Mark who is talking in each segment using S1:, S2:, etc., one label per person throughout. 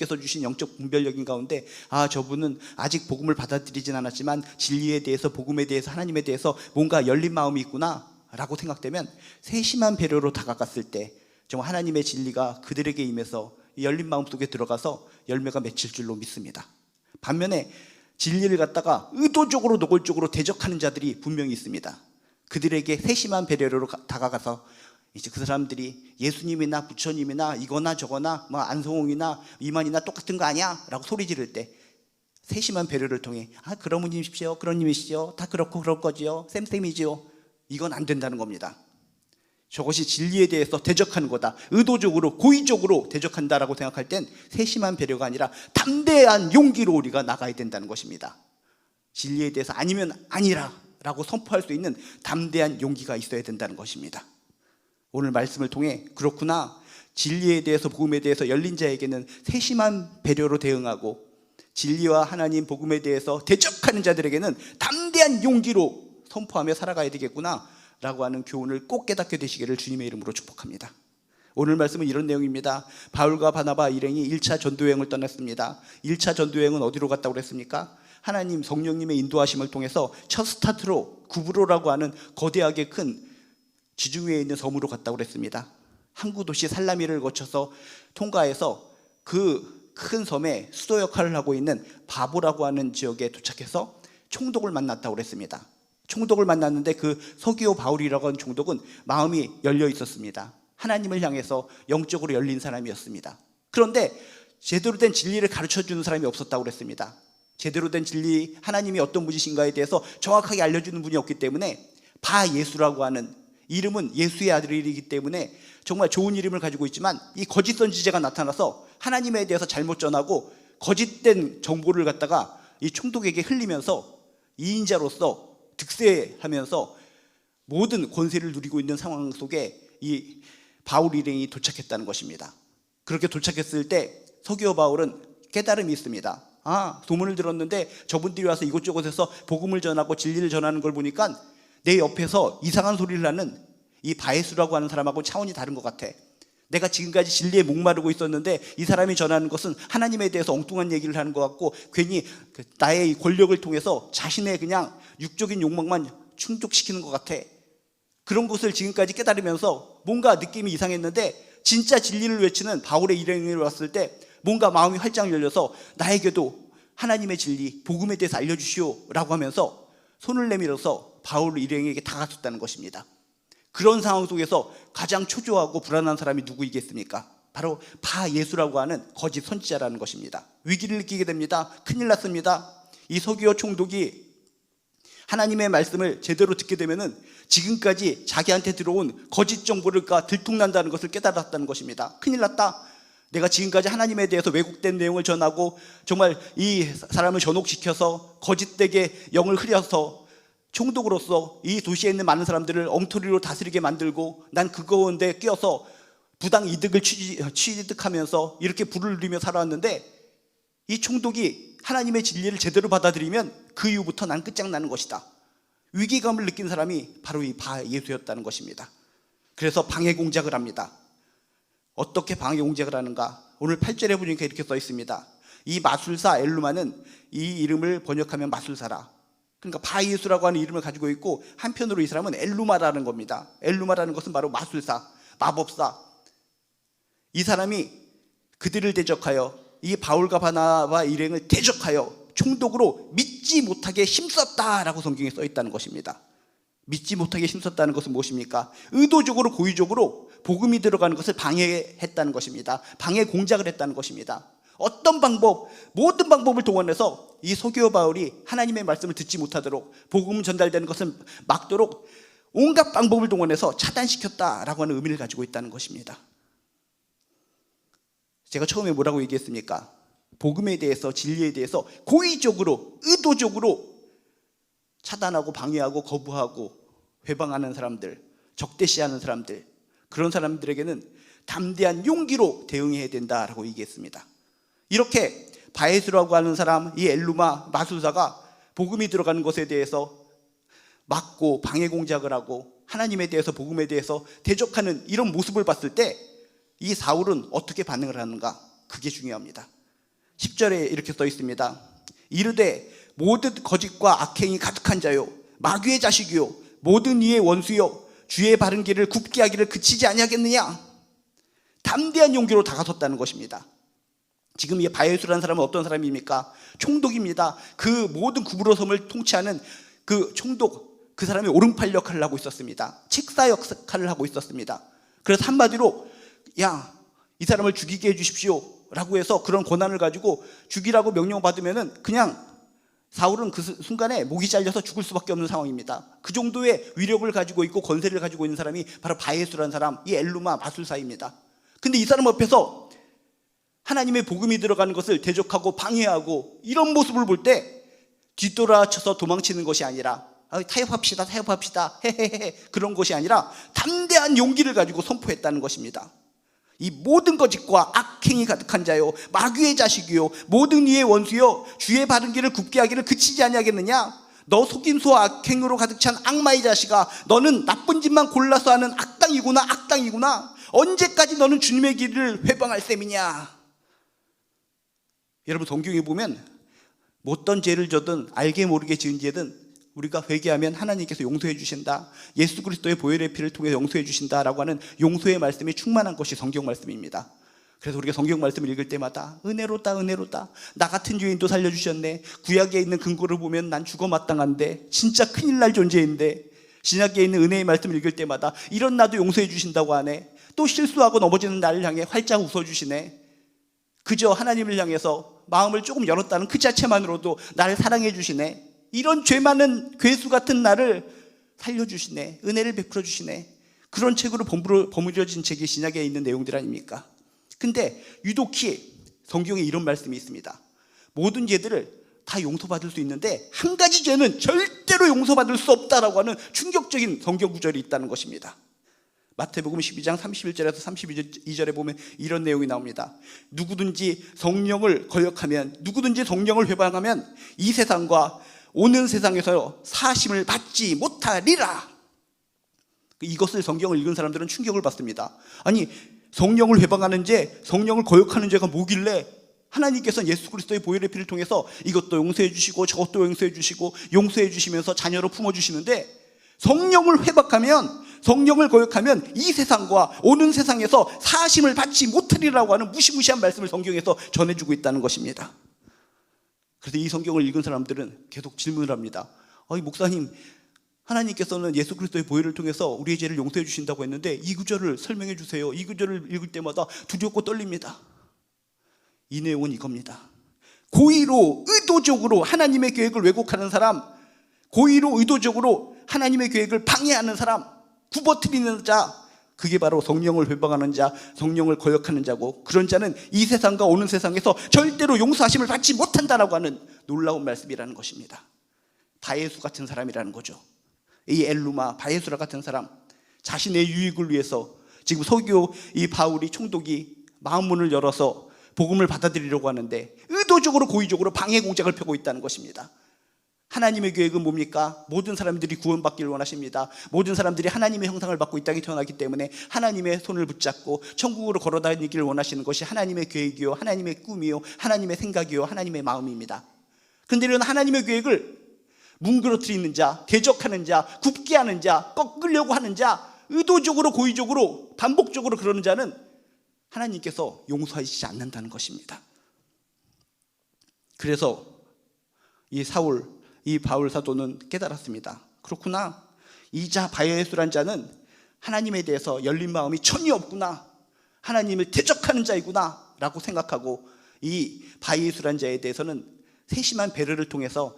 S1: 께서 주신 영적 분별력인 가운데 저분은 아직 복음을 받아들이진 않았지만 진리에 대해서, 복음에 대해서, 하나님에 대해서 뭔가 열린 마음이 있구나 라고 생각되면 세심한 배려로 다가갔을 때 정말 하나님의 진리가 그들에게 임해서 열린 마음 속에 들어가서 열매가 맺힐 줄로 믿습니다. 반면에 진리를 갖다가 의도적으로 노골적으로 대적하는 자들이 분명히 있습니다. 그들에게 세심한 배려로 다가가서 이제 그 사람들이 예수님이나 부처님이나 이거나 저거나 뭐 안성홍이나 이만이나 똑같은 거 아니야? 라고 소리 지를 때 세심한 배려를 통해 그런 분이십시오, 그런 님이시죠, 다 그렇고 그럴 거지요, 쌤쌤이지요. 이건 안 된다는 겁니다. 저것이 진리에 대해서 대적하는 거다, 의도적으로 고의적으로 대적한다라고 생각할 땐 세심한 배려가 아니라 담대한 용기로 우리가 나가야 된다는 것입니다. 진리에 대해서 아니면 아니라 라고 선포할 수 있는 담대한 용기가 있어야 된다는 것입니다. 오늘 말씀을 통해 그렇구나, 진리에 대해서, 복음에 대해서 열린 자에게는 세심한 배려로 대응하고 진리와 하나님, 복음에 대해서 대적하는 자들에게는 담대한 용기로 선포하며 살아가야 되겠구나 라고 하는 교훈을 꼭 깨닫게 되시기를 주님의 이름으로 축복합니다. 오늘 말씀은 이런 내용입니다. 바울과 바나바 일행이 1차 전도여행을 떠났습니다. 1차 전도여행은 어디로 갔다고 그랬습니까? 하나님 성령님의 인도하심을 통해서 첫 스타트로 구브로라고 하는 거대하게 큰 지중해에 있는 섬으로 갔다고 그랬습니다. 항구 도시 살라미를 거쳐서 통과해서 그 큰 섬의 수도 역할을 하고 있는 바보라고 하는 지역에 도착해서 총독을 만났다고 그랬습니다. 총독을 만났는데 그 서기오 바울이라고 하는 총독은 마음이 열려 있었습니다. 하나님을 향해서 영적으로 열린 사람이었습니다. 그런데 제대로 된 진리를 가르쳐주는 사람이 없었다고 그랬습니다. 제대로 된 진리, 하나님이 어떤 분이신가에 대해서 정확하게 알려주는 분이 없기 때문에 바예수라고 하는, 이름은 예수의 아들이기 때문에 정말 좋은 이름을 가지고 있지만 이 거짓 선지자가 나타나서 하나님에 대해서 잘못 전하고 거짓된 정보를 갖다가 이 총독에게 흘리면서 이인자로서 득세하면서 모든 권세를 누리고 있는 상황 속에 이 바울 일행이 도착했다는 것입니다. 그렇게 도착했을 때 서기오 바울은 깨달음이 있습니다. 소문을 들었는데 저분들이 와서 이곳저곳에서 복음을 전하고 진리를 전하는 걸 보니까 내 옆에서 이상한 소리를 하는 이 바예수라고 하는 사람하고 차원이 다른 것 같아. 내가 지금까지 진리에 목마르고 있었는데 이 사람이 전하는 것은 하나님에 대해서 엉뚱한 얘기를 하는 것 같고 괜히 나의 권력을 통해서 자신의 그냥 육적인 욕망만 충족시키는 것 같아. 그런 것을 지금까지 깨달으면서 뭔가 느낌이 이상했는데 진짜 진리를 외치는 바울의 일행을 왔을 때 뭔가 마음이 활짝 열려서 나에게도 하나님의 진리, 복음에 대해서 알려주시오 라고 하면서 손을 내밀어서 바울 일행에게 다가섰다는 것입니다. 그런 상황 속에서 가장 초조하고 불안한 사람이 누구이겠습니까? 바로 바예수라고 하는 거짓 선지자라는 것입니다. 위기를 느끼게 됩니다. 큰일 났습니다. 이 서기오 총독이 하나님의 말씀을 제대로 듣게 되면은 지금까지 자기한테 들어온 거짓 정보를 들통난다는 것을 깨달았다는 것입니다. 큰일 났다. 내가 지금까지 하나님에 대해서 왜곡된 내용을 전하고 정말 이 사람을 전혹시켜서 거짓되게 영을 흐려서 총독으로서 이 도시에 있는 많은 사람들을 엉터리로 다스리게 만들고 난 그 가운데 끼어서 부당 이득을 취득하면서 이렇게 부를 누리며 살아왔는데 이 총독이 하나님의 진리를 제대로 받아들이면 그 이후부터 난 끝장나는 것이다. 위기감을 느낀 사람이 바로 이 바예수였다는 것입니다. 그래서 방해 공작을 합니다. 어떻게 방해 공작을 하는가? 오늘 8절에 보니까 이렇게 써 있습니다. 이 마술사 엘루마는 이 이름을 번역하면 마술사라. 그러니까 바예수라고 하는 이름을 가지고 있고 한편으로 이 사람은 엘루마라는 겁니다. 엘루마라는 것은 바로 마술사, 마법사. 이 사람이 그들을 대적하여 이 바울과 바나바 일행을 대적하여 총독으로 믿지 못하게 힘썼다라고 성경에 써 있다는 것입니다. 믿지 못하게 힘썼다는 것은 무엇입니까? 의도적으로 고의적으로 복음이 들어가는 것을 방해했다는 것입니다. 방해 공작을 했다는 것입니다. 어떤 방법, 모든 방법을 동원해서 이 서기오 바울이 하나님의 말씀을 듣지 못하도록, 복음 전달되는 것을 막도록 온갖 방법을 동원해서 차단시켰다라고 하는 의미를 가지고 있다는 것입니다. 제가 처음에 뭐라고 얘기했습니까? 복음에 대해서, 진리에 대해서 고의적으로, 의도적으로 차단하고 방해하고 거부하고 회방하는 사람들, 적대시하는 사람들, 그런 사람들에게는 담대한 용기로 대응해야 된다라고 얘기했습니다. 이렇게 바예수라고 하는 사람, 이 엘루마 마술사가 복음이 들어가는 것에 대해서 막고 방해 공작을 하고 하나님에 대해서, 복음에 대해서 대적하는 이런 모습을 봤을 때 이 사울은 어떻게 반응을 하는가? 그게 중요합니다. 10절에 이렇게 써 있습니다. 이르되 모든 거짓과 악행이 가득한 자요 마귀의 자식이요 모든 이의 원수요 주의 바른 길을 굽게 하기를 그치지 아니하겠느냐. 담대한 용기로 다가섰다는 것입니다. 지금 이 바예수라는 사람은 어떤 사람입니까? 총독입니다. 그 모든 구브로 섬을 통치하는 그 총독, 그 사람이 오른팔 역할을 하고 있었습니다. 책사 역할을 하고 있었습니다. 그래서 한마디로 야, 이 사람을 죽이게 해주십시오 라고 해서 그런 권한을 가지고 죽이라고 명령받으면은 그냥 사울은 그 순간에 목이 잘려서 죽을 수밖에 없는 상황입니다. 그 정도의 위력을 가지고 있고 권세를 가지고 있는 사람이 바로 바예수라는 사람, 이 엘루마 마술사입니다. 근데 이 사람 앞에서 하나님의 복음이 들어가는 것을 대적하고 방해하고 이런 모습을 볼 때 뒤돌아쳐서 도망치는 것이 아니라 타협합시다 헤헤헤 그런 것이 아니라 담대한 용기를 가지고 선포했다는 것입니다. 이 모든 거짓과 악행이 가득한 자요 마귀의 자식이요 모든 이의 원수요 주의 바른 길을 굽게 하기를 그치지 아니하겠느냐. 너 속임수와 악행으로 가득 찬 악마의 자식아, 너는 나쁜 짓만 골라서 하는 악당이구나. 언제까지 너는 주님의 길을 회방할 셈이냐. 여러분, 성경에 보면 어떤 죄를 져든 알게 모르게 지은 죄든 우리가 회개하면 하나님께서 용서해 주신다, 예수 그리스도의 보혈의 피를 통해 용서해 주신다라고 하는 용서의 말씀이 충만한 것이 성경 말씀입니다. 그래서 우리가 성경 말씀을 읽을 때마다 은혜롭다 나 같은 죄인도 살려주셨네, 구약에 있는 근거를 보면 난 죽어 마땅한데 진짜 큰일 날 존재인데 신약에 있는 은혜의 말씀을 읽을 때마다 이런 나도 용서해 주신다고 하네, 또 실수하고 넘어지는 나를 향해 활짝 웃어주시네, 그저 하나님을 향해서 마음을 조금 열었다는 그 자체만으로도 나를 사랑해 주시네, 이런 죄 많은 괴수 같은 나를 살려주시네, 은혜를 베풀어 주시네. 그런 책으로 버무려진 책이 신약에 있는 내용들 아닙니까? 근데 유독히 성경에 이런 말씀이 있습니다. 모든 죄들을 다 용서받을 수 있는데 한 가지 죄는 절대로 용서받을 수 없다라고 하는 충격적인 성경 구절이 있다는 것입니다. 마태복음 12장 31절에서 32절에 보면 이런 내용이 나옵니다. 누구든지 성령을 거역하면, 누구든지 성령을 회방하면 이 세상과 오는 세상에서 사심을 받지 못하리라. 이것을 성경을 읽은 사람들은 충격을 받습니다. 아니, 성령을 회방하는 죄, 성령을 거역하는 죄가 뭐길래 하나님께서는 예수 그리스도의 보혈의 피를 통해서 이것도 용서해 주시고 저것도 용서해 주시고 용서해 주시면서 자녀로 품어주시는데, 성령을 회박하면, 성령을 거역하면 이 세상과 오는 세상에서 사심을 받지 못하리라고 하는 무시무시한 말씀을 성경에서 전해주고 있다는 것입니다. 그래서 이 성경을 읽은 사람들은 계속 질문을 합니다. 목사님, 하나님께서는 예수 그리스도의 보혈을 통해서 우리의 죄를 용서해 주신다고 했는데 이 구절을 설명해 주세요. 이 구절을 읽을 때마다 두렵고 떨립니다. 이 내용은 이겁니다. 고의로 의도적으로 하나님의 계획을 왜곡하는 사람, 고의로 의도적으로 하나님의 계획을 방해하는 사람, 굽어뜨리는 자, 그게 바로 성령을 회방하는 자, 성령을 거역하는 자고, 그런 자는 이 세상과 오는 세상에서 절대로 용서하심을 받지 못한다라고 하는 놀라운 말씀이라는 것입니다. 바예수 같은 사람이라는 거죠. 이 엘루마, 바예수라 같은 사람, 자신의 유익을 위해서 지금 서기오 이 바울이 총독이 마음문을 열어서 복음을 받아들이려고 하는데 의도적으로 고의적으로 방해 공작을 펴고 있다는 것입니다. 하나님의 계획은 뭡니까? 모든 사람들이 구원받기를 원하십니다. 모든 사람들이 하나님의 형상을 받고 이 땅에 태어나기 때문에 하나님의 손을 붙잡고 천국으로 걸어다니기를 원하시는 것이 하나님의 계획이요, 하나님의 꿈이요, 하나님의 생각이요, 하나님의 마음입니다. 그런데 이런 하나님의 계획을 뭉그러뜨리는 자, 대적하는 자, 굽게 하는 자, 꺾으려고 하는 자, 의도적으로 고의적으로 반복적으로 그러는 자는 하나님께서 용서하시지 않는다는 것입니다. 그래서 이 사울, 이 바울 사도는 깨달았습니다. 그렇구나, 이 자 바예수란 자는 하나님에 대해서 열린 마음이 전혀 없구나, 하나님을 대적하는 자이구나 라고 생각하고, 이 바예수란 자에 대해서는 세심한 배려를 통해서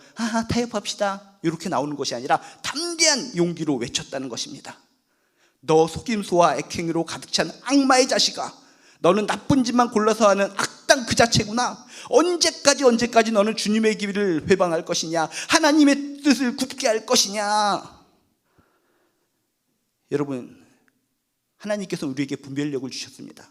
S1: 타협합시다 이렇게 나오는 것이 아니라 담대한 용기로 외쳤다는 것입니다. 너 속임수와 악행으로 가득 찬 악마의 자식아, 너는 나쁜 짓만 골라서 하는 악당 그 자체구나. 언제까지 너는 주님의 길을 회방할 것이냐, 하나님의 뜻을 굽게 할 것이냐. 여러분, 하나님께서 우리에게 분별력을 주셨습니다.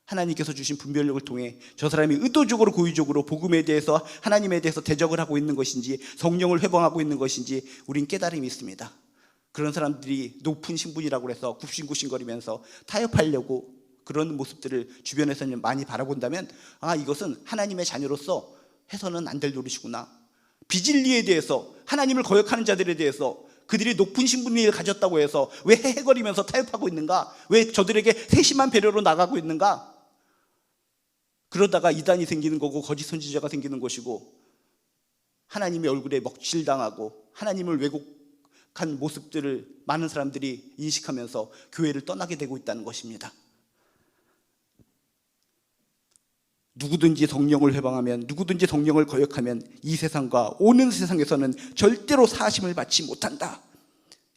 S1: 하나님께서 주신 분별력을 통해 저 사람이 의도적으로 고의적으로 복음에 대해서, 하나님에 대해서 대적을 하고 있는 것인지 성령을 회방하고 있는 것인지 우린 깨달음이 있습니다. 그런 사람들이 높은 신분이라고 해서 굽신굽신거리면서 타협하려고 그런 모습들을 주변에서 많이 바라본다면 이것은 하나님의 자녀로서 해서는 안 될 노릇이구나. 비진리에 대해서, 하나님을 거역하는 자들에 대해서 그들이 높은 신분을 가졌다고 해서 왜 헤헤거리면서 타협하고 있는가? 왜 저들에게 세심한 배려로 나가고 있는가? 그러다가 이단이 생기는 거고 거짓 선지자가 생기는 것이고 하나님의 얼굴에 먹칠당하고 하나님을 왜곡한 모습들을 많은 사람들이 인식하면서 교회를 떠나게 되고 있다는 것입니다. 누구든지 성령을 회방하면, 누구든지 성령을 거역하면 이 세상과 오는 세상에서는 절대로 사하심을 받지 못한다.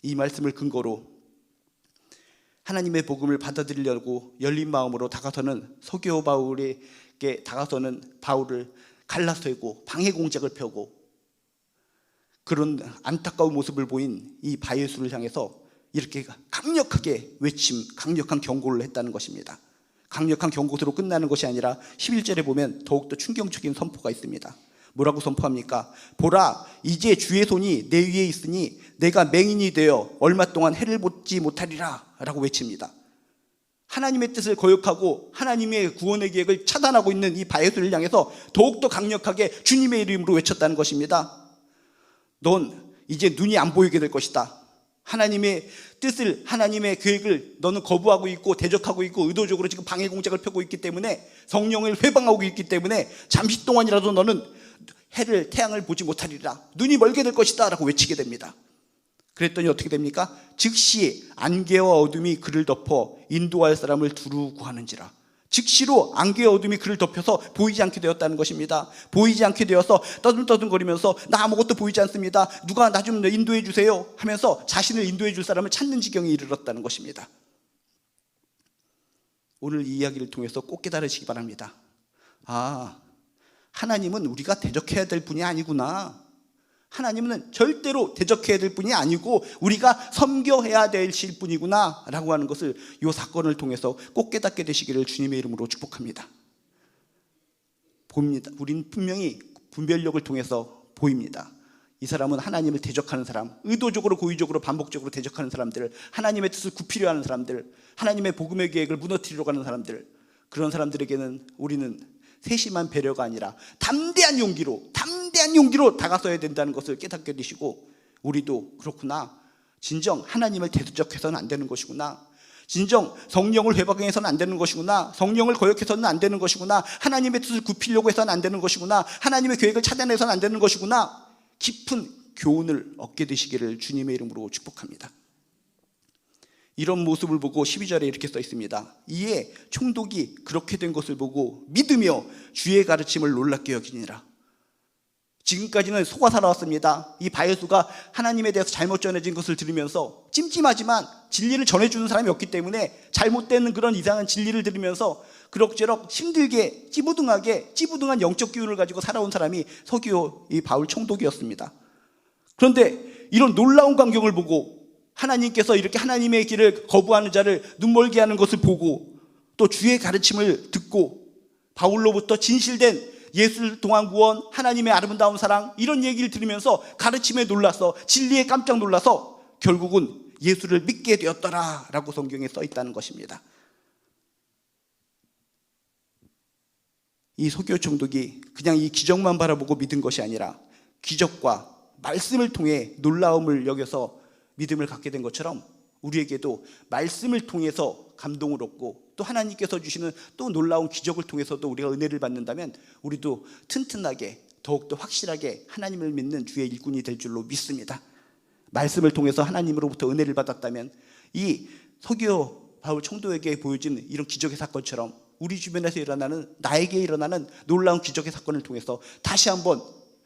S1: 이 말씀을 근거로 하나님의 복음을 받아들이려고 열린 마음으로 다가서는 서기오 바울에게 다가서는 바울을 갈라세우고 방해 공작을 펴고 그런 안타까운 모습을 보인 이 바예수를 향해서 이렇게 강력하게 외침, 강력한 경고를 했다는 것입니다. 강력한 경고로 끝나는 것이 아니라 11절에 보면 더욱더 충격적인 선포가 있습니다. 뭐라고 선포합니까? 보라, 이제 주의 손이 내 위에 있으니 내가 맹인이 되어 얼마 동안 해를 보지 못하리라 라고 외칩니다. 하나님의 뜻을 거역하고 하나님의 구원의 계획을 차단하고 있는 이 바예수를 향해서 더욱더 강력하게 주님의 이름으로 외쳤다는 것입니다. 넌 이제 눈이 안 보이게 될 것이다. 하나님의 뜻을, 하나님의 계획을 너는 거부하고 있고 대적하고 있고 의도적으로 지금 방해 공작을 펴고 있기 때문에, 성령을 회방하고 있기 때문에 잠시 동안이라도 너는 태양을 보지 못하리라, 눈이 멀게 될 것이다 라고 외치게 됩니다. 그랬더니 어떻게 됩니까? 즉시 안개와 어둠이 그를 덮어 인도할 사람을 두루 구하는지라. 즉시로 안개와 어둠이 그를 덮여서 보이지 않게 되었다는 것입니다. 보이지 않게 되어서 떠듬떠듬거리면서 나 아무것도 보이지 않습니다, 누가 나 좀 인도해 주세요 하면서 자신을 인도해 줄 사람을 찾는 지경에 이르렀다는 것입니다. 오늘 이 이야기를 통해서 꼭 깨달으시기 바랍니다. 하나님은 우리가 대적해야 될 분이 아니구나. 하나님은 절대로 대적해야 될 분이 아니고 우리가 섬겨해야 되실 분이구나 라고 하는 것을 이 사건을 통해서 꼭 깨닫게 되시기를 주님의 이름으로 축복합니다. 봅니다. 우리는 분명히 분별력을 통해서 보입니다. 이 사람은 하나님을 대적하는 사람, 의도적으로 고의적으로 반복적으로 대적하는 사람들, 하나님의 뜻을 굽히려 하는 사람들, 하나님의 복음의 계획을 무너뜨리려고 하는 사람들, 그런 사람들에게는 우리는 세심한 배려가 아니라 담대한 용기로 다가서야 된다는 것을 깨닫게 되시고, 우리도 그렇구나, 진정 하나님을 대적해서는 안 되는 것이구나, 진정 성령을 회방해서는 안 되는 것이구나, 성령을 거역해서는 안 되는 것이구나, 하나님의 뜻을 굽히려고 해서는 안 되는 것이구나, 하나님의 계획을 차단해서는 안 되는 것이구나, 깊은 교훈을 얻게 되시기를 주님의 이름으로 축복합니다. 이런 모습을 보고 12절에 이렇게 써 있습니다. 이에 총독이 그렇게 된 것을 보고 믿으며 주의 가르침을 놀랍게 여기니라. 지금까지는 속아 살아왔습니다. 이 바예수가 하나님에 대해서 잘못 전해진 것을 들으면서 찜찜하지만 진리를 전해주는 사람이 없기 때문에 잘못된 그런 이상한 진리를 들으면서 그럭저럭 힘들게 찌부둥한 영적 기운을 가지고 살아온 사람이 서기오 이 바울 총독이었습니다. 그런데 이런 놀라운 광경을 보고 하나님께서 이렇게 하나님의 길을 거부하는 자를 눈멀게 하는 것을 보고 또 주의 가르침을 듣고 바울로부터 진실된 예수를 통한 구원, 하나님의 아름다운 사랑, 이런 얘기를 들으면서 가르침에 놀라서, 진리에 깜짝 놀라서 결국은 예수를 믿게 되었더라 라고 성경에 써 있다는 것입니다. 이 서기오 총독이 그냥 이 기적만 바라보고 믿은 것이 아니라 기적과 말씀을 통해 놀라움을 여겨서 믿음을 갖게 된 것처럼 우리에게도 말씀을 통해서 감동을 얻고 또 하나님께서 주시는 또 놀라운 기적을 통해서도 우리가 은혜를 받는다면 우리도 튼튼하게 더욱더 확실하게 하나님을 믿는 주의 일꾼이 될 줄로 믿습니다. 말씀을 통해서 하나님으로부터 은혜를 받았다면 이 서기오 바울 총독에게 보여진 이런 기적의 사건처럼 우리 주변에서 나에게 일어나는 놀라운 기적의 사건을 통해서 다시 한번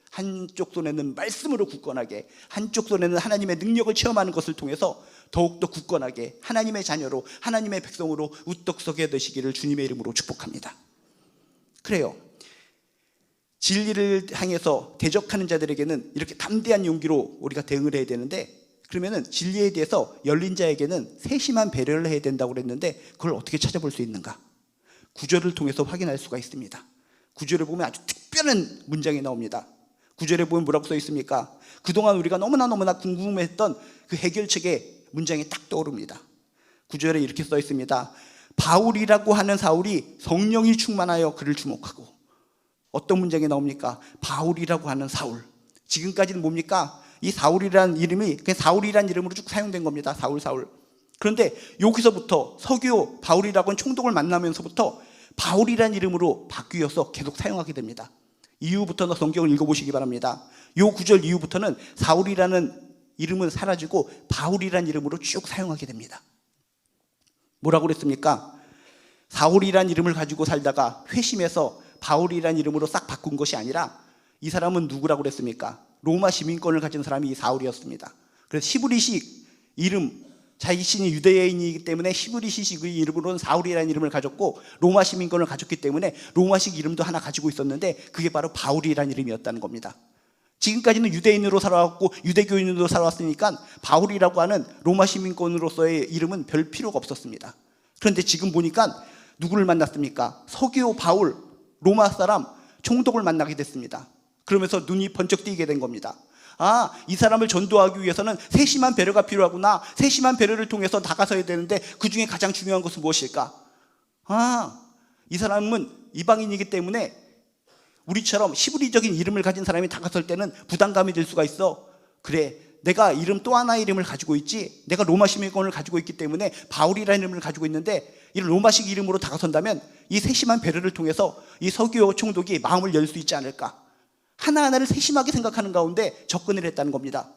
S1: 한쪽 손에는 말씀으로 굳건하게, 한쪽 손에는 하나님의 능력을 체험하는 것을 통해서 더욱더 굳건하게 하나님의 자녀로, 하나님의 백성으로 우떡 서게 되시기를 주님의 이름으로 축복합니다. 그래요, 진리를 향해서 대적하는 자들에게는 이렇게 담대한 용기로 우리가 대응을 해야 되는데, 그러면은 진리에 대해서 열린 자에게는 세심한 배려를 해야 된다고 그랬는데 그걸 어떻게 찾아볼 수 있는가? 구절을 통해서 확인할 수가 있습니다. 구절을 보면 아주 특별한 문장이 나옵니다. 구절에 보면 뭐라고 써 있습니까? 그동안 우리가 너무나 궁금했던 그 해결책의 문장이 딱 떠오릅니다. 구절에 이렇게 써 있습니다. 바울이라고 하는 사울이 성령이 충만하여 그를 주목하고, 어떤 문장이 나옵니까? 바울이라고 하는 사울. 지금까지는 뭡니까? 이 사울이라는 이름이 그냥 사울이라는 이름으로 쭉 사용된 겁니다. 사울. 그런데 여기서부터 서기오 바울이라고 하는 총독을 만나면서부터 바울이라는 이름으로 바뀌어서 계속 사용하게 됩니다. 이후부터는 성경을 읽어보시기 바랍니다. 요 구절 이후부터는 사울이라는 이름은 사라지고 바울이라는 이름으로 쭉 사용하게 됩니다. 뭐라고 그랬습니까? 사울이라는 이름을 가지고 살다가 회심해서 바울이라는 이름으로 싹 바꾼 것이 아니라, 이 사람은 누구라고 그랬습니까? 로마 시민권을 가진 사람이 이 사울이었습니다. 그래서 히브리식 이름, 자신이 유대인이기 때문에 히브리식의 이름으로는 사울이라는 이름을 가졌고, 로마 시민권을 가졌기 때문에 로마식 이름도 하나 가지고 있었는데, 그게 바로 바울이라는 이름이었다는 겁니다. 지금까지는 유대인으로 살아왔고 유대교인으로 살아왔으니까 바울이라고 하는 로마 시민권으로서의 이름은 별 필요가 없었습니다. 그런데 지금 보니까 누구를 만났습니까? 서기오 바울, 로마 사람 총독을 만나게 됐습니다. 그러면서 눈이 번쩍 띄게 된 겁니다. 아, 이 사람을 전도하기 위해서는 세심한 배려가 필요하구나. 세심한 배려를 통해서 다가서야 되는데 그 중에 가장 중요한 것은 무엇일까? 아, 이 사람은 이방인이기 때문에 우리처럼 히브리적인 이름을 가진 사람이 다가설 때는 부담감이 들 수가 있어. 그래, 내가 이름 또 하나의 이름을 가지고 있지. 내가 로마 시민권을 가지고 있기 때문에 바울이라는 이름을 가지고 있는데, 이 로마식 이름으로 다가선다면 이 세심한 배려를 통해서 이 서기오 총독이 마음을 열 수 있지 않을까. 하나하나를 세심하게 생각하는 가운데 접근을 했다는 겁니다.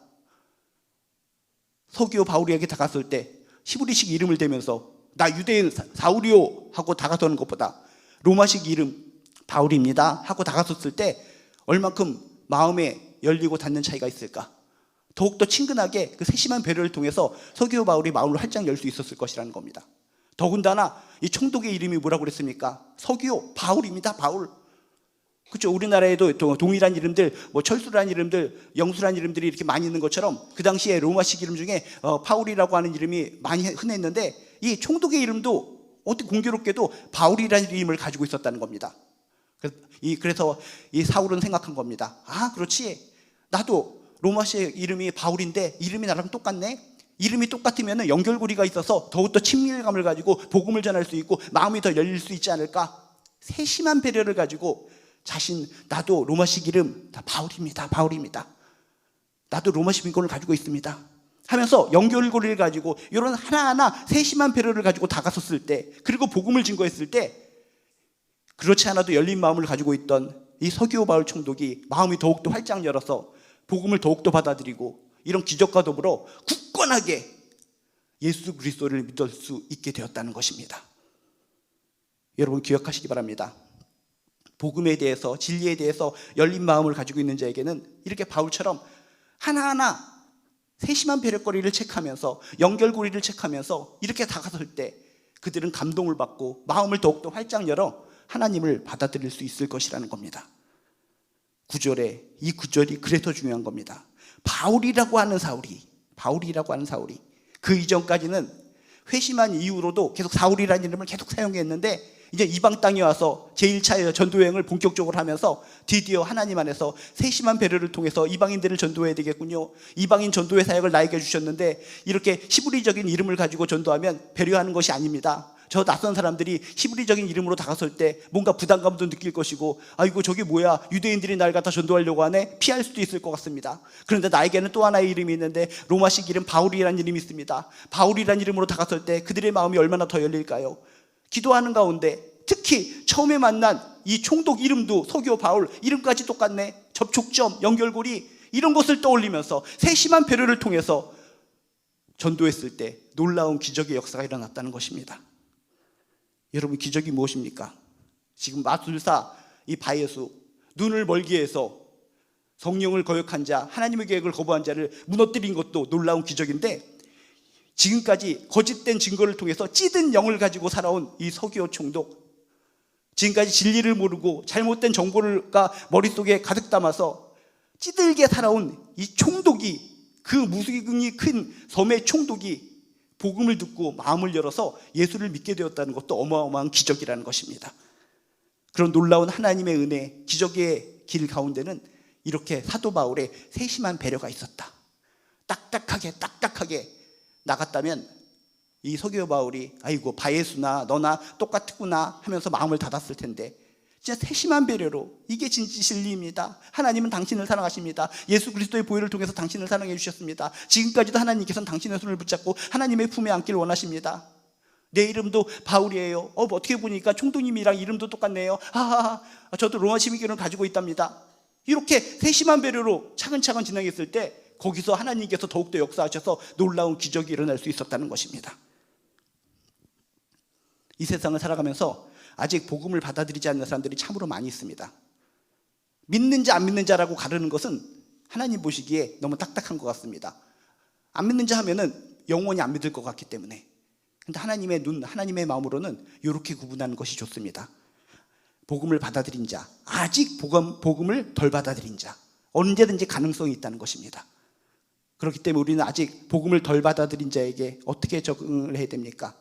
S1: 서기오 바울에게 다가설 때 히브리식 이름을 대면서 나 유대인 사울이요 하고 다가서는 것보다 로마식 이름 바울입니다 하고 다가섰을 때 얼만큼 마음에 열리고 닫는 차이가 있을까? 더욱더 친근하게 그 세심한 배려를 통해서 서기오 바울이 마음을 활짝 열 수 있었을 것이라는 겁니다. 더군다나 이 총독의 이름이 뭐라고 그랬습니까? 서기오 바울입니다. 바울. 그렇죠. 우리나라에도 동일한 이름들, 뭐 철수라는 이름들, 영수라는 이름들이 이렇게 많이 있는 것처럼 그 당시에 로마식 이름 중에 파울이라고 하는 이름이 많이 흔했는데, 이 총독의 이름도 어떻게 공교롭게도 바울이라는 이름을 가지고 있었다는 겁니다. 그래서 이 사울은 생각한 겁니다. 아, 그렇지. 나도 로마식 이름이 바울인데 이름이 나랑 똑같네. 이름이 똑같으면 연결고리가 있어서 더욱더 친밀감을 가지고 복음을 전할 수 있고 마음이 더 열릴 수 있지 않을까. 세심한 배려를 가지고 나도 로마식 이름 다 바울입니다. 나도 로마 시민권을 가지고 있습니다 하면서 연결고리를 가지고 이런 하나하나 세심한 배려를 가지고 다가섰을 때, 그리고 복음을 증거했을 때, 그렇지 않아도 열린 마음을 가지고 있던 이 서기오 바울 총독이 마음이 더욱더 활짝 열어서 복음을 더욱더 받아들이고 이런 기적과 더불어 굳건하게 예수 그리스도를 믿을 수 있게 되었다는 것입니다. 여러분 기억하시기 바랍니다. 복음에 대해서, 진리에 대해서 열린 마음을 가지고 있는 자에게는 이렇게 바울처럼 하나하나 세심한 배려거리를 체크하면서, 연결고리를 체크하면서 이렇게 다가설 때 그들은 감동을 받고 마음을 더욱더 활짝 열어 하나님을 받아들일 수 있을 것이라는 겁니다. 이 구절이 그래서 중요한 겁니다. 바울이라고 하는 사울이 그 이전까지는 회심한 이후로도 계속 사울이라는 이름을 계속 사용했는데, 이제 이방 땅에 와서 제1차 전도여행을 본격적으로 하면서 드디어 하나님 안에서 세심한 배려를 통해서 이방인들을 전도해야 되겠군요. 이방인 전도의 사역을 나에게 주셨는데 이렇게 히브리적인 이름을 가지고 전도하면 배려하는 것이 아닙니다. 저 낯선 사람들이 히브리적인 이름으로 다가설 때 뭔가 부담감도 느낄 것이고, 아이고 저게 뭐야, 유대인들이 날 갖다 전도하려고 하네, 피할 수도 있을 것 같습니다. 그런데 나에게는 또 하나의 이름이 있는데 로마식 이름 바울이라는 이름이 있습니다. 바울이라는 이름으로 다가설 때 그들의 마음이 얼마나 더 열릴까요? 기도하는 가운데 특히 처음에 만난 이 총독 이름도 서기오 바울 이름까지 똑같네, 접촉점, 연결고리, 이런 것을 떠올리면서 세심한 배려를 통해서 전도했을 때 놀라운 기적의 역사가 일어났다는 것입니다. 여러분 기적이 무엇입니까? 지금 마술사 이 바예수, 눈을 멀게 해서 성령을 거역한 자, 하나님의 계획을 거부한 자를 무너뜨린 것도 놀라운 기적인데, 지금까지 거짓된 증거를 통해서 찌든 영을 가지고 살아온 이 서기오 총독, 지금까지 진리를 모르고 잘못된 정보가 머릿속에 가득 담아서 찌들게 살아온 이 총독이, 그 무수히 큰 섬의 총독이 복음을 듣고 마음을 열어서 예수를 믿게 되었다는 것도 어마어마한 기적이라는 것입니다. 그런 놀라운 하나님의 은혜, 기적의 길 가운데는 이렇게 사도 바울의 세심한 배려가 있었다. 딱딱하게 나갔다면 이 서기오 바울이 아이고 바예수나 너나 똑같구나 하면서 마음을 닫았을 텐데, 진짜 세심한 배려로, 이게 진짜 진리입니다. 하나님은 당신을 사랑하십니다. 예수 그리스도의 보혈을 통해서 당신을 사랑해 주셨습니다. 지금까지도 하나님께서는 당신의 손을 붙잡고 하나님의 품에 안기를 원하십니다. 내 이름도 바울이에요. 어떻게 보니까 총독님이랑 이름도 똑같네요. 저도 로마 시민권을 가지고 있답니다. 이렇게 세심한 배려로 차근차근 진행했을 때 거기서 하나님께서 더욱더 역사하셔서 놀라운 기적이 일어날 수 있었다는 것입니다. 이 세상을 살아가면서 아직 복음을 받아들이지 않는 사람들이 참으로 많이 있습니다. 믿는 자 안 믿는 자라고 가르는 것은 하나님 보시기에 너무 딱딱한 것 같습니다. 안 믿는 자 하면은 영원히 안 믿을 것 같기 때문에. 근데 하나님의 눈, 하나님의 마음으로는 이렇게 구분하는 것이 좋습니다. 복음을 받아들인 자, 아직 복음을 덜 받아들인 자, 언제든지 가능성이 있다는 것입니다. 그렇기 때문에 우리는 아직 복음을 덜 받아들인 자에게 어떻게 적응을 해야 됩니까?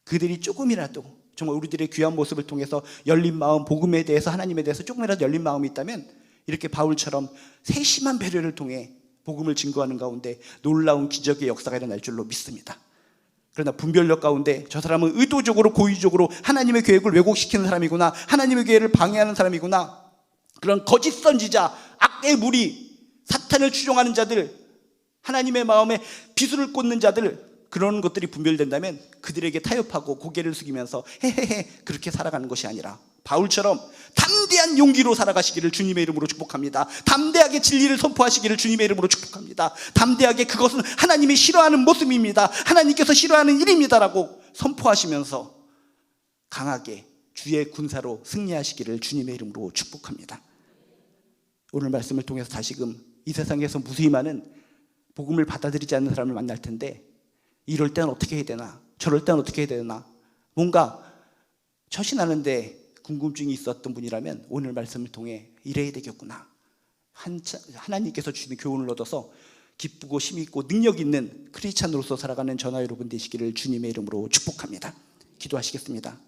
S1: 그들이 조금이라도 정말 우리들의 귀한 모습을 통해서 열린 마음, 복음에 대해서, 하나님에 대해서 조금이라도 열린 마음이 있다면 이렇게 바울처럼 세심한 배려를 통해 복음을 증거하는 가운데 놀라운 기적의 역사가 일어날 줄로 믿습니다. 그러나 분별력 가운데 저 사람은 의도적으로 고의적으로 하나님의 계획을 왜곡시키는 사람이구나, 하나님의 계획을 방해하는 사람이구나, 그런 거짓 선지자, 악의 무리, 사탄을 추종하는 자들, 하나님의 마음에 비수를 꽂는 자들, 그런 것들이 분별된다면 그들에게 타협하고 고개를 숙이면서 헤헤헤 그렇게 살아가는 것이 아니라 바울처럼 담대한 용기로 살아가시기를 주님의 이름으로 축복합니다. 담대하게 진리를 선포하시기를 주님의 이름으로 축복합니다. 담대하게 그것은 하나님이 싫어하는 모습입니다, 하나님께서 싫어하는 일입니다라고 선포하시면서 강하게 주의 군사로 승리하시기를 주님의 이름으로 축복합니다. 오늘 말씀을 통해서 다시금 이 세상에서 무수히 많은 복음을 받아들이지 않는 사람을 만날 텐데, 이럴 때는 어떻게 해야 되나, 저럴 때는 어떻게 해야 되나, 뭔가 처신하는데 궁금증이 있었던 분이라면 오늘 말씀을 통해 이래야 되겠구나, 하나님께서 주시는 교훈을 얻어서 기쁘고 힘있고 능력 있는 크리스찬으로서 살아가는 저나 여러분 되시기를 주님의 이름으로 축복합니다. 기도하시겠습니다.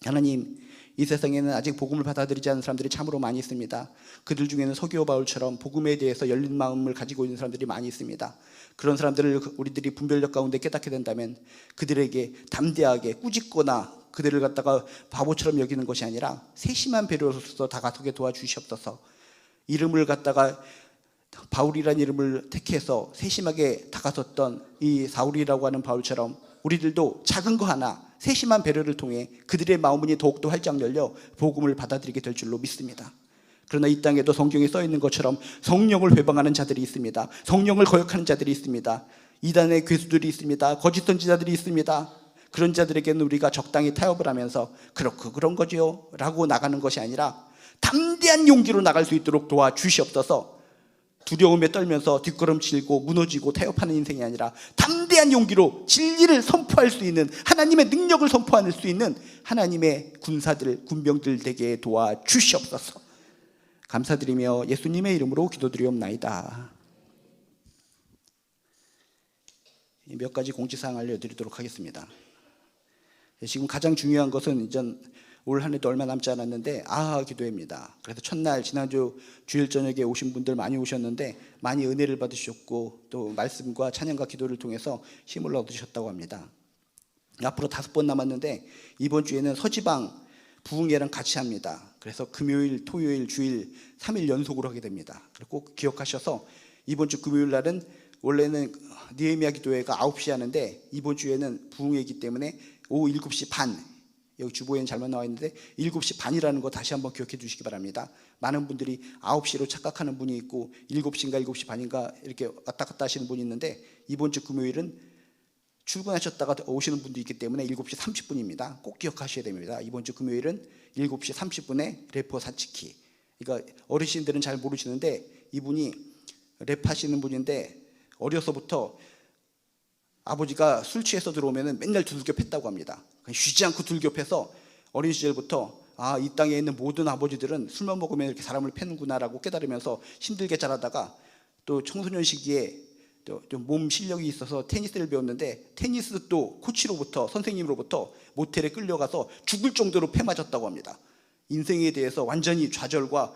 S1: 하나님, 이 세상에는 아직 복음을 받아들이지 않는 사람들이 참으로 많이 있습니다. 그들 중에는 서기오 바울처럼 복음에 대해서 열린 마음을 가지고 있는 사람들이 많이 있습니다. 그런 사람들을 우리들이 분별력 가운데 깨닫게 된다면 그들에게 담대하게 꾸짖거나 그들을 갖다가 바보처럼 여기는 것이 아니라 세심한 배려로서 다가서게 도와주시옵소서. 이름을 갖다가 바울이라는 이름을 택해서 세심하게 다가섰던 이 사울이라고 하는 바울처럼 우리들도 작은 거 하나 세심한 배려를 통해 그들의 마음문이 더욱더 활짝 열려 복음을 받아들이게 될 줄로 믿습니다. 그러나 이 땅에도 성경에 써 있는 것처럼 성령을 회방하는 자들이 있습니다. 성령을 거역하는 자들이 있습니다. 이단의 괴수들이 있습니다. 거짓 선지자들이 있습니다. 그런 자들에게는 우리가 적당히 타협을 하면서 그런 거죠 라고 나가는 것이 아니라 담대한 용기로 나갈 수 있도록 도와주시옵소서. 두려움에 떨면서 뒷걸음치고 무너지고 타협하는 인생이 아니라 담대한 용기로 진리를 선포할 수 있는, 하나님의 능력을 선포할 수 있는 하나님의 군사들, 군병들 되게 도와주시옵소서. 감사드리며 예수님의 이름으로 기도드리옵나이다. 몇 가지 공지사항 알려드리도록 하겠습니다. 지금 가장 중요한 것은 이제 올 한 해도 얼마 남지 않았는데 기도회입니다. 그래서 첫날 지난주 주일 저녁에 오신 분들 많이 오셨는데 많이 은혜를 받으셨고 또 말씀과 찬양과 기도를 통해서 힘을 얻으셨다고 합니다. 앞으로 5번 남았는데 이번 주에는 서지방 부흥회랑 같이 합니다. 그래서 금요일, 토요일, 주일 3일 연속으로 하게 됩니다. 꼭 기억하셔서 이번 주 금요일 날은 원래는 느헤미야 기도회가 9시에 하는데 이번 주에는 부흥회이기 때문에 오후 7시 반, 여기 주보에는 잘못 나와 있는데 7시 반이라는 거 다시 한번 기억해 주시기 바랍니다. 많은 분들이 9시로 착각하는 분이 있고 7시인가 7시 반인가 이렇게 왔다 갔다 하시는 분이 있는데 이번 주 금요일은 출근하셨다가 오시는 분도 있기 때문에 7시 30분입니다. 꼭 기억하셔야 됩니다. 이번 주 금요일은 7시 30분에 래퍼 사치키. 그러니까 어르신들은 잘 모르시는데 이분이 랩하시는 분인데 어려서부터 아버지가 술 취해서 들어오면 맨날 두들겨 팼다고 합니다. 쉬지 않고 두들겨 패서 어린 시절부터 이 땅에 있는 모든 아버지들은 술만 먹으면 이렇게 사람을 패는구나라고 깨달으면서 힘들게 자라다가 또 청소년 시기에 좀 몸 실력이 있어서 테니스를 배웠는데 테니스 또 코치로부터, 선생님으로부터 모텔에 끌려가서 죽을 정도로 패 맞았다고 합니다. 인생에 대해서 완전히 좌절과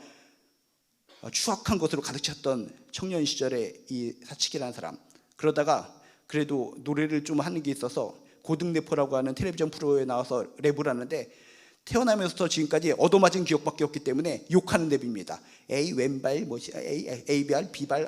S1: 추악한 것으로 가득 찼던 청년 시절에 이 사치키라는 사람, 그러다가 그래도 노래를 좀 하는 게 있어서 고등래퍼라고 하는 텔레비전 프로에 나와서 랩을 하는데 태어나면서 지금까지 얻어맞은 기억밖에 없기 때문에 욕하는 랩입니다. A 왼발 뭐 A발 B발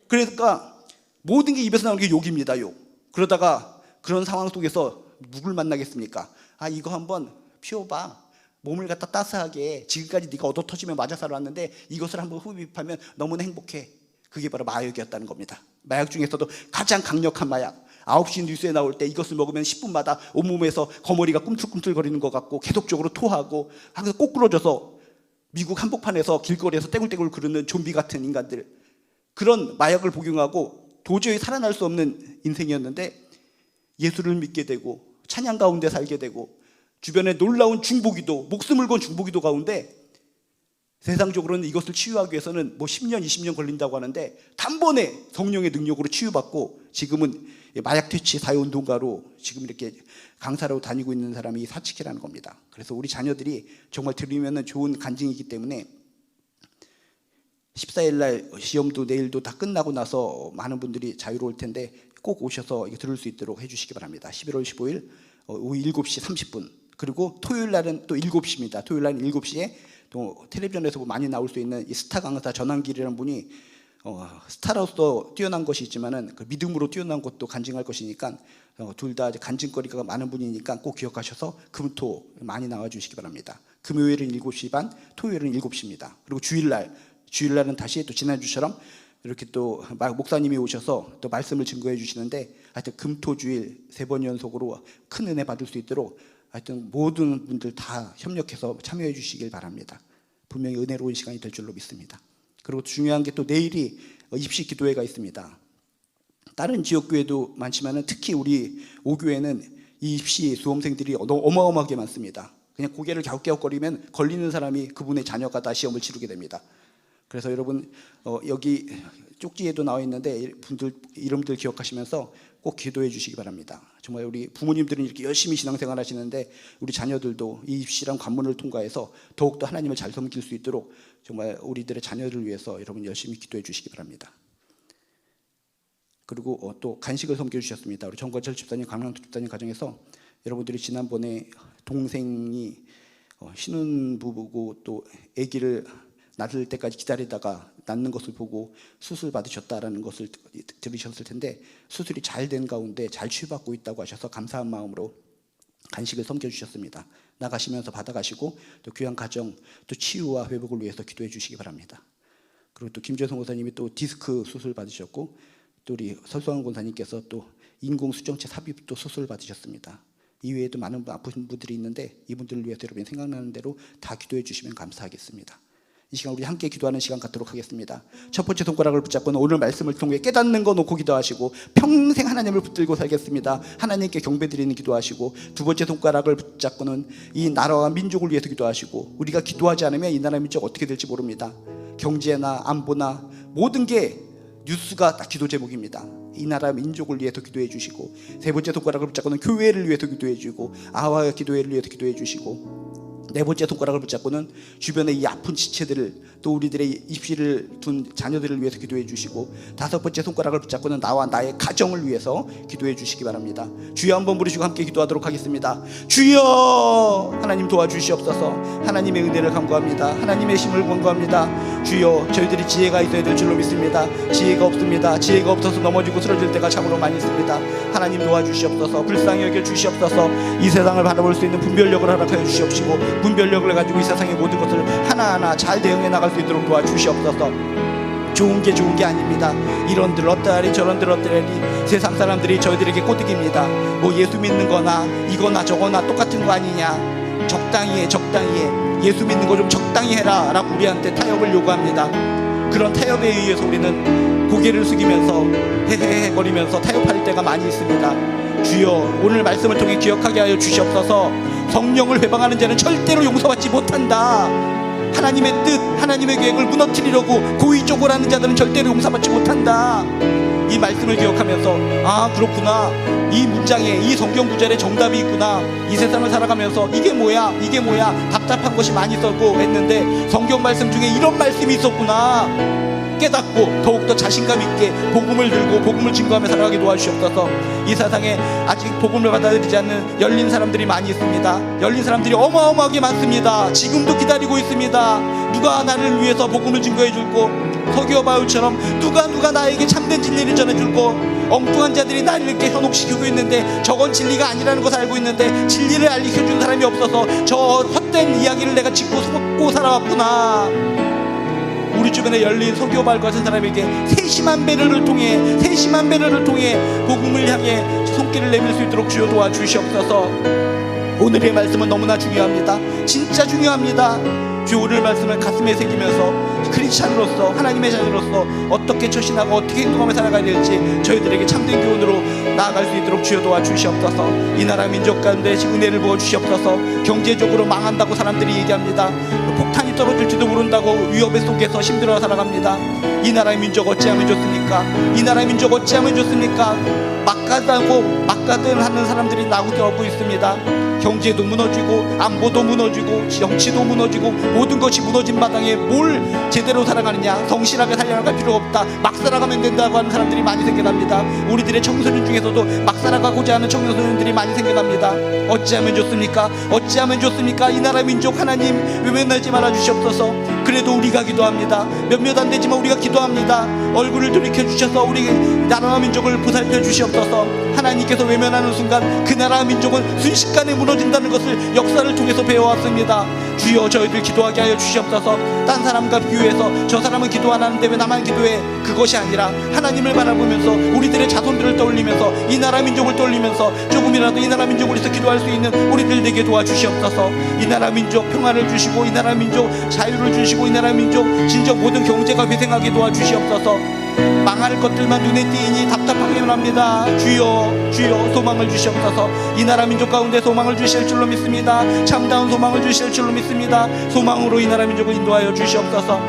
S1: 그러니까 모든 게 입에서 나오는 게 욕입니다. 욕. 그러다가 그런 상황 속에서 누굴 만나겠습니까? 아 이거 한번 피워봐. 몸을 갖다 따스하게 지금까지 네가 얻어터지며 맞아 살아왔는데 이것을 한번 흡입하면 너무나 행복해. 그게 바로 마약이었다는 겁니다. 마약 중에서도 가장 강력한 마약. 9시 뉴스에 나올 때 이것을 먹으면 10분마다 온몸에서 거머리가 꿈틀꿈틀거리는 것 같고 계속적으로 토하고 항상 꼬꾸러져서 미국 한복판에서 길거리에서 떼굴떼굴 그러는 좀비 같은 인간들, 그런 마약을 복용하고 도저히 살아날 수 없는 인생이었는데 예수를 믿게 되고 찬양 가운데 살게 되고 주변에 놀라운 중보기도, 목숨을 건 중보기도 가운데 세상적으로는 이것을 치유하기 위해서는 뭐 10년, 20년 걸린다고 하는데 단번에 성령의 능력으로 치유받고 지금은 마약 퇴치 사회운동가로 지금 이렇게 강사로 다니고 있는 사람이 사치키라는 겁니다. 그래서 우리 자녀들이 정말 들으면 좋은 간증이기 때문에 14일 날 시험도 내일도 다 끝나고 나서 많은 분들이 자유로울 텐데 꼭 오셔서 들을 수 있도록 해주시기 바랍니다. 11월 15일 오후 7시 30분 그리고 토요일 날은 또 7시입니다. 토요일 날은 7시에 또 텔레비전에서 많이 나올 수 있는 이 스타 강사 전한길이라는 분이 스타로서 뛰어난 것이 있지만은 그 믿음으로 뛰어난 것도 간증할 것이니까 둘 다 간증거리가 많은 분이니까 꼭 기억하셔서 금토 많이 나와주시기 바랍니다. 금요일은 7시 반, 토요일은 7시입니다. 그리고 주일날은 다시 또 지난주처럼 이렇게 또 목사님이 오셔서 또 말씀을 증거해 주시는데 하여튼 금토주일 3번 연속으로 큰 은혜 받을 수 있도록 하여튼 모든 분들 다 협력해서 참여해 주시길 바랍니다. 분명히 은혜로운 시간이 될 줄로 믿습니다. 그리고 중요한 게 또 내일이 입시 기도회가 있습니다. 다른 지역교회도 많지만 특히 우리 오교회는 이 입시 수험생들이 어마어마하게 많습니다. 그냥 고개를 갸웃갸웃거리면 걸리는 사람이 그분의 자녀가 다 시험을 치르게 됩니다. 그래서 여러분 여기 쪽지에도 나와 있는데 분들 이름들 기억하시면서 꼭 기도해 주시기 바랍니다. 정말 우리 부모님들은 이렇게 열심히 신앙생활 하시는데 우리 자녀들도 이 입시란 관문을 통과해서 더욱더 하나님을 잘 섬길 수 있도록 정말 우리들의 자녀를 위해서 여러분 열심히 기도해 주시기 바랍니다. 그리고 또 간식을 섬겨주셨습니다. 우리 정관철 집사님, 강남도 집사님 가정에서 여러분들이 지난번에 동생이 신혼부부고 또 아기를 낳을 때까지 기다리다가 낳는 것을 보고 수술 받으셨다라는 것을 들으셨을 텐데 수술이 잘 된 가운데 잘 치유받고 있다고 하셔서 감사한 마음으로 간식을 섬겨주셨습니다. 나가시면서 받아가시고 또 귀한 가정 또 치유와 회복을 위해서 기도해 주시기 바랍니다. 그리고 또 김재성 권사님이 또 디스크 수술 받으셨고 또 우리 설수환 권사님께서 또 인공수정체 삽입도 수술 받으셨습니다. 이외에도 많은 아프신 분들이 있는데 이분들을 위해서 여러분이 생각나는 대로 다 기도해 주시면 감사하겠습니다. 이 시간 우리 함께 기도하는 시간 갖도록 하겠습니다. 첫 번째 손가락을 붙잡고는 오늘 말씀을 통해 깨닫는 거 놓고 기도하시고 평생 하나님을 붙들고 살겠습니다. 하나님께 경배드리는 기도하시고 두 번째 손가락을 붙잡고는 이 나라와 민족을 위해서 기도하시고 우리가 기도하지 않으면 이 나라 민족 어떻게 될지 모릅니다. 경제나 안보나 모든 게 뉴스가 다 기도 제목입니다. 이 나라 민족을 위해서 기도해 주시고 세 번째 손가락을 붙잡고는 교회를 위해서 기도해 주시고 아와 기도회를 위해서 기도해 주시고 네 번째 손가락을 붙잡고는 주변의 이 아픈 지체들을 또 우리들의 입시를 둔 자녀들을 위해서 기도해 주시고 다섯 번째 손가락을 붙잡고는 나와 나의 가정을 위해서 기도해 주시기 바랍니다. 주여 한번 부르시고 함께 기도하도록 하겠습니다. 주여 하나님 도와주시옵소서. 하나님의 은혜를 간구합니다. 하나님의 힘을 간구합니다. 주여 저희들이 지혜가 있어야 될 줄로 믿습니다. 지혜가 없습니다. 지혜가 없어서 넘어지고 쓰러질 때가 참으로 많이 있습니다. 하나님 도와주시옵소서. 불쌍히 여겨 주시옵소서. 이 세상을 바라볼 수 있는 분별력을 허락하여 주시옵시고 분별력을 가지고 이 세상의 모든 것을 하나하나 잘 대응해 나갈 수 있도록 도와주시옵소서. 좋은 게 아닙니다. 이런들 어떠하리 저런들 어떠하리 세상 사람들이 저희들에게 꼬드깁니다. 뭐 예수 믿는 거나 이거나 저거나 똑같은 거 아니냐, 적당히 해 예수 믿는 거 좀 적당히 해라 라고 우리한테 타협을 요구합니다. 그런 타협에 의해서 우리는 고개를 숙이면서 헤헤헤 거리면서 타협할 때가 많이 있습니다. 주여 오늘 말씀을 통해 기억하게 하여 주시옵소서. 성령을 회방하는 자는 절대로 용서받지 못한다. 하나님의 뜻, 하나님의 계획을 무너뜨리려고 고의적으로 하는 자들은 절대로 용서받지 못한다. 이 말씀을 기억하면서 아 그렇구나, 이 문장에 이 성경 구절에 정답이 있구나. 이 세상을 살아가면서 이게 뭐야 답답한 것이 많이 있었고 했는데 성경 말씀 중에 이런 말씀이 있었구나. 깨닫고 더욱더 자신감 있게 복음을 들고 복음을 증거하며 살아가게 도와주시옵소서. 이 세상에 아직 복음을 받아들이지 않는 열린 사람들이 많이 있습니다. 열린 사람들이 어마어마하게 많습니다. 지금도 기다리고 있습니다. 누가 나를 위해서 복음을 증거해 줄고, 서기와 바울처럼 누가 나에게 참된 진리를 전해줄고, 엉뚱한 자들이 나를 이렇게 현혹시키고 있는데 저건 진리가 아니라는 것을 알고 있는데 진리를 알려주는 사람이 없어서 저 헛된 이야기를 내가 짚고 속고 살아왔구나. 우리 주변에 열린 서기와 바울 같은 사람에게 세심한 배려를 통해 복음을 향해 손길을 내밀 수 있도록 주여 도와주시옵소서. 오늘의 말씀은 너무나 중요합니다. 진짜 중요합니다. 주 오늘 말씀을 가슴에 새기면서 크리스찬으로서, 하나님의 자녀로서 어떻게 처신하고 어떻게 행동하며 살아가야 될지 저희들에게 참된 교훈으로 나아갈 수 있도록 주여 도와주시옵소서. 이 나라 민족 가운데 은혜를 부어주시옵소서. 경제적으로 망한다고 사람들이 얘기합니다. 폭탄이 떨어질지도 모른다고 위협의 속에서 힘들어 살아갑니다. 이 나라의 민족 어찌하면 좋습니까? 이 나라의 민족 어찌하면 좋습니까? 막가든 하는 사람들이 나오고 있습니다. 경제도 무너지고 안보도 무너지고 정치도 무너지고 모든 것이 무너진 마당에 뭘 제대로 살아가느냐, 성실하게 살아갈 필요 없다, 막 살아가면 된다고 하는 사람들이 많이 생겨납니다. 우리들의 청소년 중에서도 막 살아가고자 하는 청소년들이 많이 생겨납니다. 어찌하면 좋습니까? 어찌하면 좋습니까? 이 나라 민족 하나님 외면하지 말아 주시옵소서. 그래도 우리가 기도합니다. 몇몇 안 되지만 우리가 기도합니다. 얼굴을 돌이켜 주셔서 우리 나라와 민족을 보살펴 주시옵소서. 하나님께서 외면하는 순간 그 나라와 민족은 순식간에 무너진다는 것을 역사를 통해서 배워왔습니다. 주여 저희들 기도하게 하여 주시옵소서. 딴 사람과 비교해서 저 사람은 기도 안 하는데 왜 나만 기도해? 그것이 아니라 하나님을 바라보면서 우리들의 자손들을 떠올리면서 이 나라 민족을 떠올리면서 조금이라도 이 나라 민족을 위해서 기도할 수 있는 우리들 되게 도와주시옵소서. 이 나라 민족 평화를 주시고 이 나라 민족 자유를 주시고 이 나라 민족 진정 모든 경제가 회생하게 도와주시옵소서. 망할 것들만 눈에 띄니 답답하기만 합니다. 주여 소망을 주시옵소서. 이 나라 민족 가운데 소망을 주실 줄로 믿습니다. 참다운 소망을 주실 줄로 믿습니다. 소망으로 이 나라 민족을 인도하여 주시옵소서.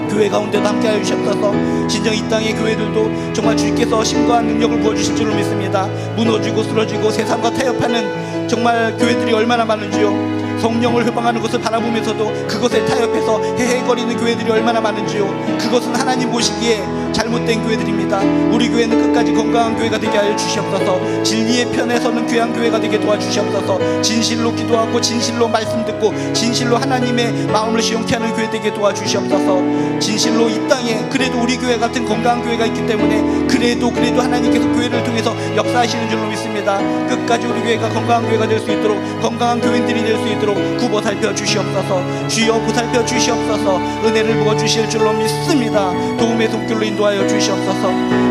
S1: 교회 가운데도 함께하여 주시옵소서. 진정 이 땅의 교회들도 정말 주께서 힘과 능력을 부어주실 줄로 믿습니다. 무너지고 쓰러지고 세상과 타협하는 정말 교회들이 얼마나 많은지요. 성령을 회방하는 것을 바라보면서도 그것에 타협해서 헤헤거리는 교회들이 얼마나 많은지요. 그것은 하나님 보시기에 잘못된 교회들입니다. 우리 교회는 끝까지 건강한 교회가 되게 하여 주시옵소서. 진리의 편에 서는 귀한 교회가 되게 도와주시옵소서. 진실로 기도하고 진실로 말씀 듣고 진실로 하나님의 마음을 시원케 하는 교회 되게 도와주시옵소서. 진실로 이 땅에 그래도 우리 교회 같은 건강한 교회가 있기 때문에 그래도 하나님께서 교회를 통해서 역사하시는 줄로 믿습니다. 끝까지 우리 교회가 건강한 교회가 될 수 있도록, 건강한 교인들이 될 수 있도록 굽어 살펴 주시옵소서. 주여 보살펴 주시옵소서. 은혜를 부어 주실 줄로 믿습니다. 도움의 손길로 인도하여 주시옵소서.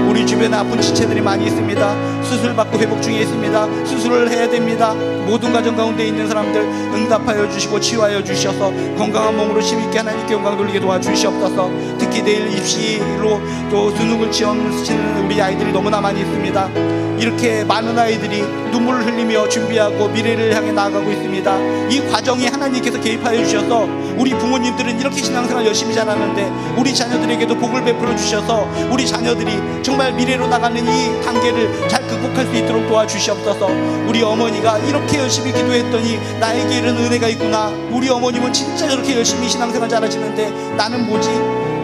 S1: 우리 주변에 아픈 지체들이 많이 있습니다. 수술받고 회복 중에 있습니다. 수술을 해야 됩니다. 모든 가정 가운데 있는 사람들 응답하여 주시고 치유하여 주셔서 건강한 몸으로 힘있게 하나님께 영광 돌리게 도와주시옵소서. 특히 내일 입시로 또 수능을 지원시키는 우리 아이들이 너무나 많이 있습니다. 이렇게 많은 아이들이 눈물을 흘리며 준비하고 미래를 향해 나아가고 있습니다. 이 과정이 하나님께서 개입하여 주셔서 우리 부모님들은 이렇게 신앙생활 열심히 잘하는데 우리 자녀들에게도 복을 베풀어 주셔서 우리 자녀들이 정말 미래로 나가는 이 단계를 잘 극복할 수 있도록 도와주시옵소서. 우리 어머니가 이렇게 열심히 기도했더니 나에게 이런 은혜가 있구나. 우리 어머님은 진짜 저렇게 열심히 신앙생활 잘하시는데 나는 뭐지?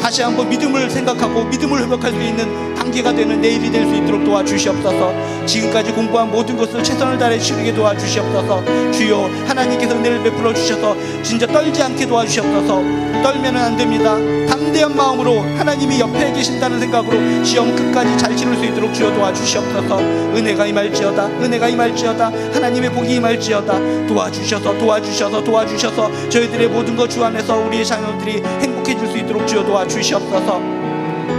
S1: 다시 한번 믿음을 생각하고 믿음을 회복할 수 있는 단계가 되는 내일이 될 수 있도록 도와주시옵소서. 지금까지 공부한 모든 것을 최선을 다해 치르게 도와주시옵소서. 주여 하나님께서 은혜를 베풀어 주셔서 진짜 떨지 않게 도와주시옵소서. 떨면은 안 됩니다. 담대한 마음으로 하나님이 옆에 계신다는 생각으로 시험 끝까지 잘 치를 수 있도록 주여 도와주시옵소서. 은혜가 임할지어다. 은혜가 임할지어다. 하나님의 복이 임할지어다. 도와주셔서 저희들의 모든 것 주 안에서 우리의 자녀들이 행복해질 수 있도록 주여 도와주시옵소서.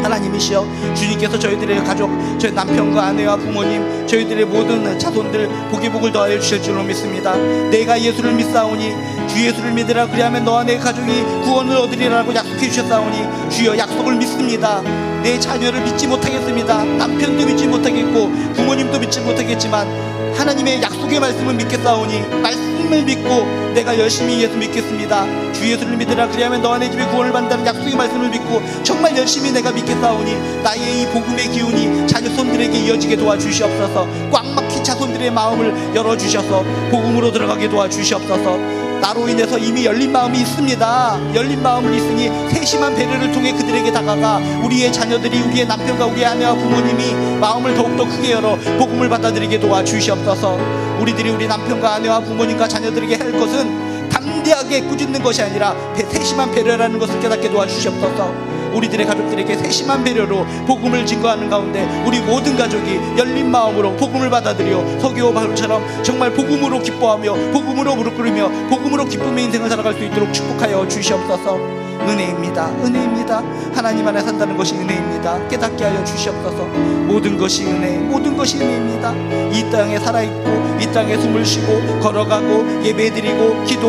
S1: 하나님이시여 주님께서 저희들의 가족, 저희 남편과 아내와 부모님, 저희들의 모든 자손들 복을 더하여 주실 줄로 믿습니다. 내가 예수를 믿사오니 주 예수를 믿으라 그리하면 너와 내 가족이 구원을 얻으리라고 약속해 주셨사오니 주여 약속을 믿습니다. 내 자녀를 믿지 못하겠습니다. 남편도 믿지 못하겠고 부모님도 믿지 못하겠지만 하나님의 약속의 말씀을 믿겠사오니 말씀을 믿고 내가 열심히 예수 믿겠습니다. 주 예수를 믿으라 그리하면 너와 내 집에 구원을 받는다는 약속의 말씀을 믿고 정말 열심히 내가 믿겠사오니 나의 이 복음의 기운이 자녀손들에게 이어지게 도와주시옵소서. 꽉 막힌 자손들의 마음을 열어주셔서 복음으로 들어가게 도와주시옵소서. 나로 인해서 이미 열린 마음이 있습니다. 열린 마음을 있으니 세심한 배려를 통해 그들에게 다가가 우리의 자녀들이, 우리의 남편과 우리의 아내와 부모님이 마음을 더욱더 크게 열어 복음을 받아들이게 도와주시옵소서. 우리들이 우리 남편과 아내와 부모님과 자녀들에게 할 것은 담대하게 꾸짖는 것이 아니라 세심한 배려라는 것을 깨닫게 도와주시옵소서. 우리들의 가족들에게 세심한 배려로 복음을 증거하는 가운데 우리 모든 가족이 열린 마음으로 복음을 받아들여 서기오 바울처럼 정말 복음으로 기뻐하며 복음으로 무릎 꿇으며 복음으로 기쁨의 인생을 살아갈 수 있도록 축복하여 주시옵소서. 은혜입니다. 은혜입니다. 하나님 안에 산다는 것이 은혜입니다. 깨닫게 하여 주시옵소서. 모든 것이 은혜, 모든 것이 은혜입니다. 이 땅에 살아있고 이 땅에 숨을 쉬고 걸어가고 예배드리고 기도